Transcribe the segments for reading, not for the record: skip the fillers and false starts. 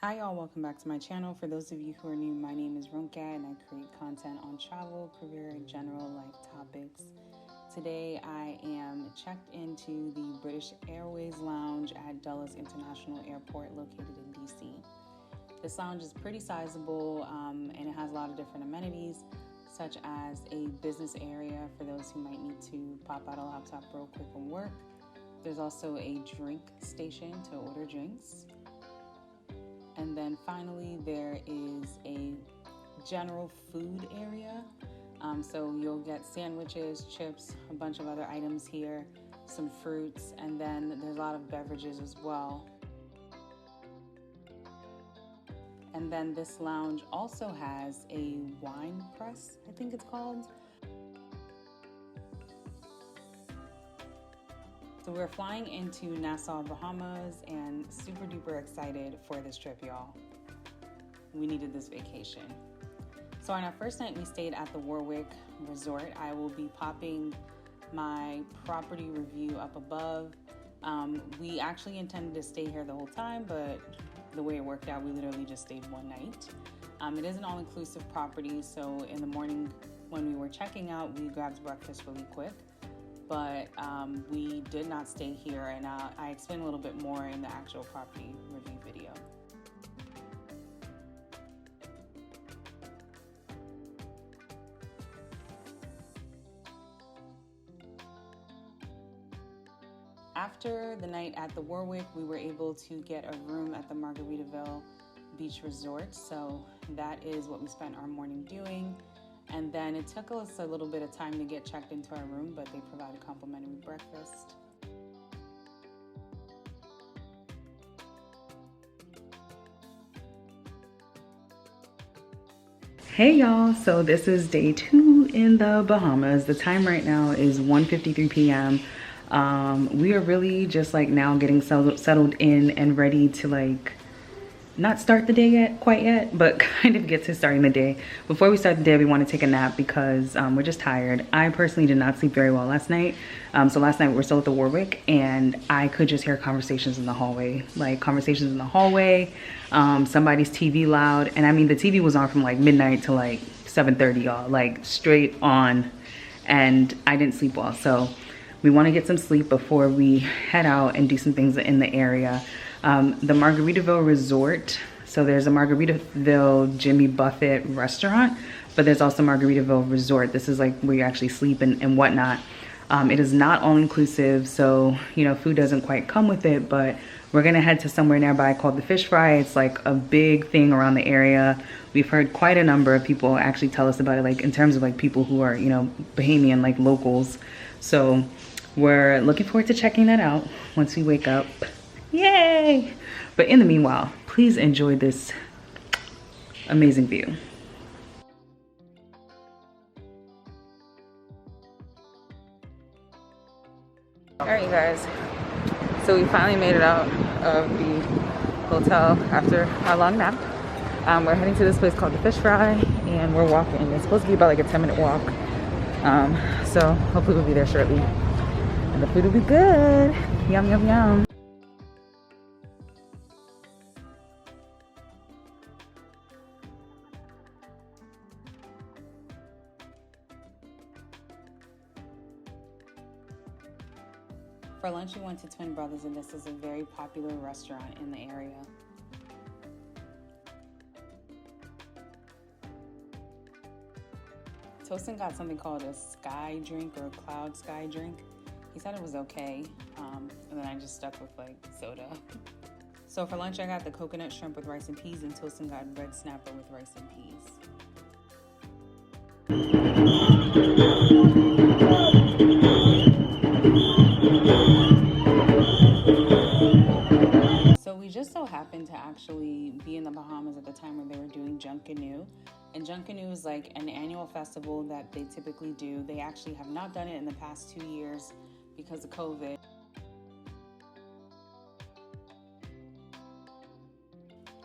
Hi y'all, welcome back to my channel. For those of you who are new, my name is Ronka and I create content on travel, career, and general life topics. Today I am checked into the British Airways lounge at Dulles International Airport located in DC. This lounge is pretty sizable and it has a lot of different amenities such as a business area for those who might need to pop out a laptop real quick and work. There's also a drink station to order drinks. And then finally, there is a general food area. So you'll get sandwiches, chips, a bunch of other items here, some fruits, and then there's a lot of beverages as well. And then this lounge also has a wine press, I think it's called. So we're flying into Nassau, Bahamas, and super duper excited for this trip, y'all. We needed this vacation. So on our first night, we stayed at the Warwick Resort. I will be popping my property review up above. We actually intended to stay here the whole time, but the way it worked out, we literally just stayed one night. It is an all-inclusive property, so in the morning when we were checking out, we grabbed breakfast really quick. But we did not stay here, and I explain a little bit more in the actual property review video. After the night at the Warwick, we were able to get a room at the Margaritaville Beach Resort, so that is what we spent our morning doing. And then it took us a little bit of time to get checked into our room, but they provided complimentary breakfast. Hey y'all, so this is day 2 in the Bahamas. The time right now is 1:53 p.m. We are really just like now getting settled in and ready to not start the day quite yet, but kind of get to starting the day. Before we start the day, we want to take a nap because we're just tired. I personally did not sleep very well last night. So last night we were still at the Warwick and I could just hear conversations in the hallway. Somebody's TV loud. And I mean, the TV was on from like midnight to like 7:30, y'all, like straight on. And I didn't sleep well. So we want to get some sleep before we head out and do some things in the area. The Margaritaville Resort, so there's a Margaritaville Jimmy Buffett restaurant, but there's also Margaritaville Resort. This is like where you actually sleep and whatnot. It is not all inclusive, so you know, food doesn't quite come with it, but we're gonna head to somewhere nearby called the Fish Fry. It's like a big thing around the area. We've heard quite a number of people actually tell us about it, like in terms of like people who are, you know, Bahamian, like locals. So we're looking forward to checking that out once we wake up. Yay! But in the meanwhile, please enjoy this amazing view. All right, you guys. So we finally made it out of the hotel after a long nap. We're heading to this place called the Fish Fry, and we're walking. It's supposed to be about like a 10-minute walk. So hopefully we'll be there shortly. And the food will be good. Yum, yum, yum. For lunch, we went to Twin Brothers, and this is a very popular restaurant in the area. Tosin got something called a sky drink or a cloud sky drink. He said it was okay, and then I just stuck with like soda. So for lunch, I got the coconut shrimp with rice and peas, and Tosin got red snapper with rice and peas. So we just so happened to actually be in the Bahamas at the time where they were doing Junkanoo. And Junkanoo is like an annual festival that they typically do. They actually have not done it in the past 2 years because of COVID.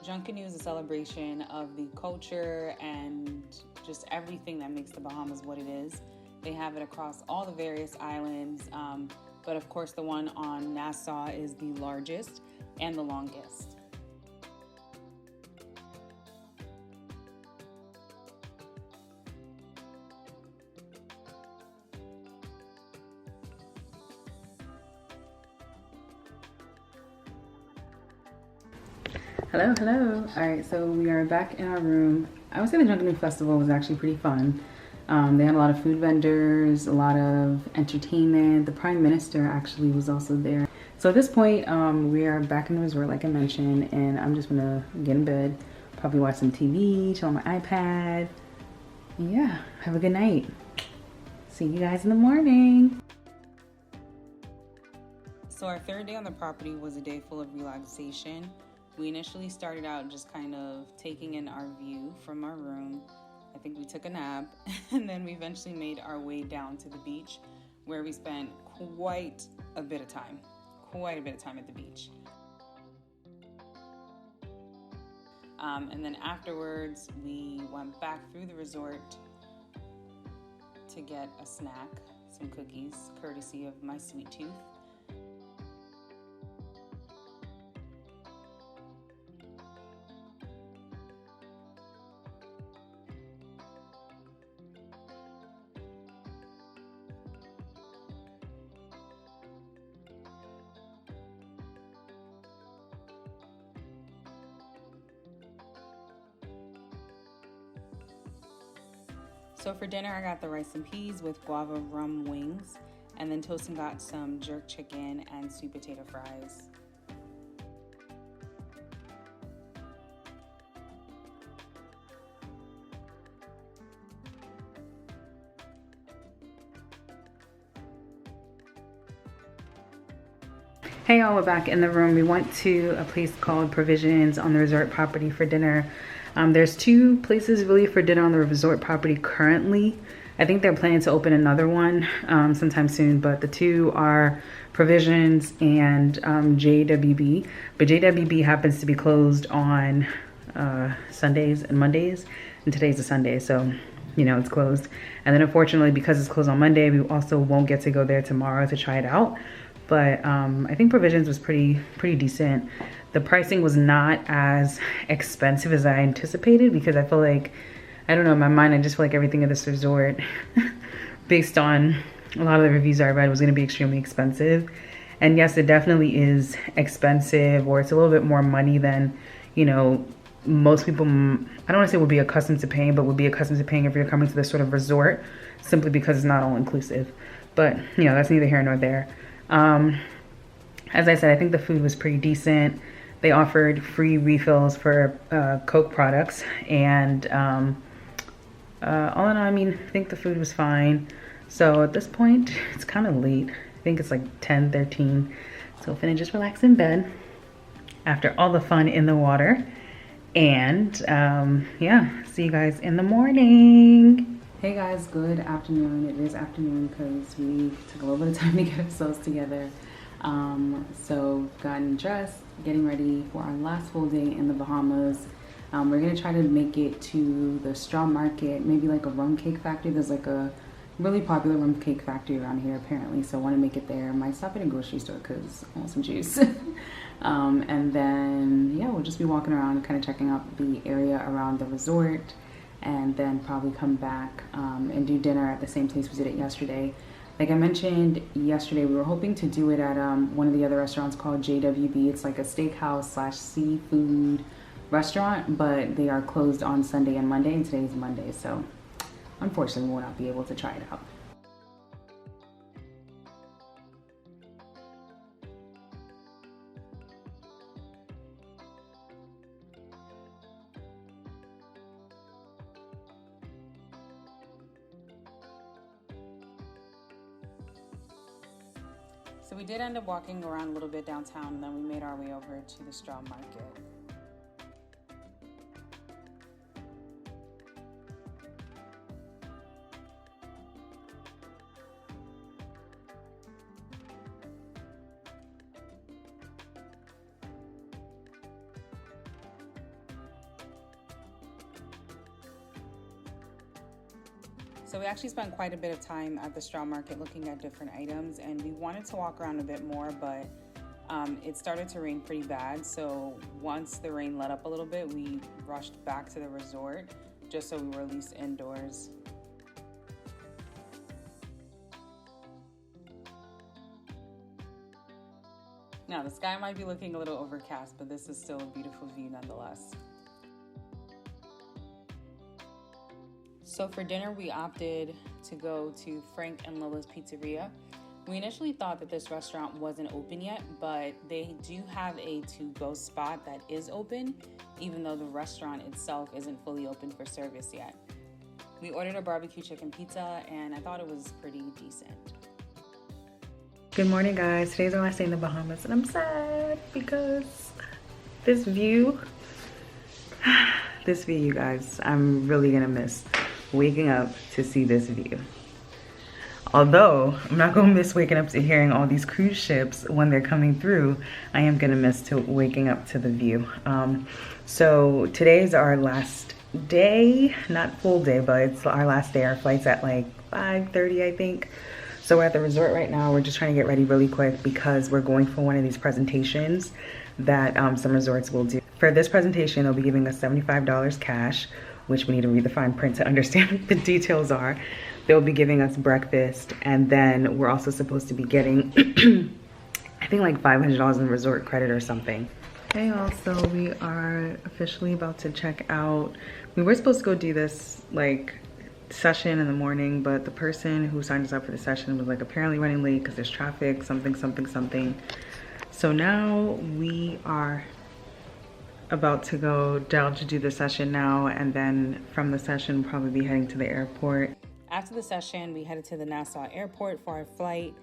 Junkanoo is a celebration of the culture and just everything that makes the Bahamas what it is. They have it across all the various islands, but of course the one on Nassau is the largest and the longest. Hello, hello. All right, so we are back in our room. I would say the Junkanoo Festival was actually pretty fun. They had a lot of food vendors, a lot of entertainment. The Prime Minister actually was also there. So at this point, we are back in the resort, like I mentioned, and I'm just gonna get in bed, probably watch some TV, chill on my iPad. And yeah, have a good night. See you guys in the morning. So our third day on the property was a day full of relaxation. We initially started out just kind of taking in our view from our room. I think we took a nap, and then we eventually made our way down to the beach, where we spent quite a bit of time at the beach. And then afterwards, we went back through the resort to get a snack, some cookies, courtesy of my sweet tooth. So for dinner, I got the rice and peas with guava rum wings, and then Toastin got some jerk chicken and sweet potato fries. Hey y'all, we're back in the room. We went to a place called Provisions on the resort property for dinner. There's two places really for dinner on the resort property currently. I think they're planning to open another one sometime soon, but the two are Provisions and JWB. But JWB happens to be closed on Sundays and Mondays, and today's a Sunday, so you know it's closed. And then unfortunately, because it's closed on Monday, we also won't get to go there tomorrow to try it out. But I think Provisions was pretty decent. The pricing was not as expensive as I anticipated, because I feel like, I don't know, in my mind, I just feel like everything at this resort, based on a lot of the reviews I read, was going to be extremely expensive. And yes, it definitely is expensive, or it's a little bit more money than, you know, most people, I don't want to say would be accustomed to paying, but would be accustomed to paying if you're coming to this sort of resort, simply because it's not all inclusive. But, you know, that's neither here nor there. As I said, I think the food was pretty decent. They offered free refills for Coke products, and all in all, I mean, I think the food was fine. So at this point, it's kind of late. I think it's like 10:13. So I'm finna just relax in bed after all the fun in the water. And yeah, see you guys in the morning. Hey guys, good afternoon. It is afternoon because we took a little bit of time to get ourselves together. So gotten dressed, getting ready for our last full day in the Bahamas. We're gonna try to make it to the straw market, maybe like a rum cake factory. There's like a really popular rum cake factory around here apparently, so I want to make it there. Might stop at a grocery store because I want some juice. And then yeah, we'll just be walking around, kind of checking out the area around the resort, and then probably come back and do dinner at the same place we did it yesterday. Like I mentioned yesterday, we were hoping to do it at one of the other restaurants called JWB. It's like a steakhouse slash seafood restaurant, but they are closed on Sunday and Monday, and today's Monday, so unfortunately we will not be able to try it out. So we did end up walking around a little bit downtown, and then we made our way over to the straw market. So we actually spent quite a bit of time at the straw market looking at different items, and we wanted to walk around a bit more, but it started to rain pretty bad. So once the rain let up a little bit, we rushed back to the resort just so we were at least indoors. Now, the sky might be looking a little overcast, but this is still a beautiful view nonetheless. So for dinner, we opted to go to Frank and Lila's Pizzeria. We initially thought that this restaurant wasn't open yet, but they do have a to-go spot that is open, even though the restaurant itself isn't fully open for service yet. We ordered a barbecue chicken pizza, and I thought it was pretty decent. Good morning, guys. Today's our last day in the Bahamas, and I'm sad because this view, you guys, I'm really gonna miss waking up to see this view. Although I'm not gonna miss waking up to hearing all these cruise ships when they're coming through, I am gonna miss waking up to the view. So today's our last day, not full day, but it's our last day. Our flight's at like 5:30, I think. So we're at the resort right now. We're just trying to get ready really quick because we're going for one of these presentations that some resorts will do. For this presentation, they'll be giving us $75 cash, which we need to read the fine print to understand what the details are. They'll be giving us breakfast, and then we're also supposed to be getting, I think like $500 in resort credit or something. Hey y'all, so we are officially about to check out. We were supposed to go do this like session in the morning, but the person who signed us up for the session was like apparently running late because there's traffic, something. So now we are about to go down to do the session now, and then from the session we'll probably be heading to the airport. After the session, we headed to the Nassau airport for our flight,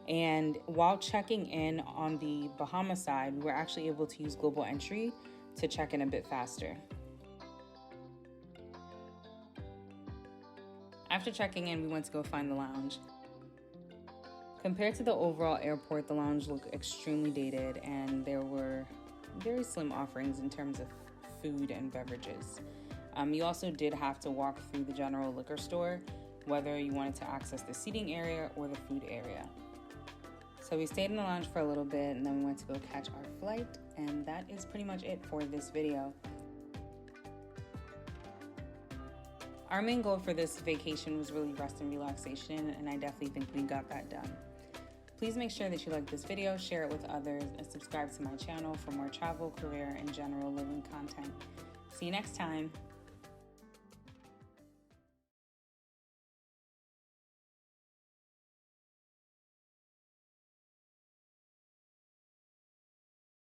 and while checking in on the Bahamas side, we were actually able to use global entry to check in a bit faster. After checking in, we went to go find the lounge. Compared to the overall airport, the lounge looked extremely dated, and there were very slim offerings in terms of food and beverages. You also did have to walk through the general liquor store, whether you wanted to access the seating area or the food area. So we stayed in the lounge for a little bit, and then we went to go catch our flight, and that is pretty much it for this video. Our main goal for this vacation was really rest and relaxation, and I definitely think we got that done. Please make sure that you like this video, share it with others, and subscribe to my channel for more travel, career, and general living content. See you next time.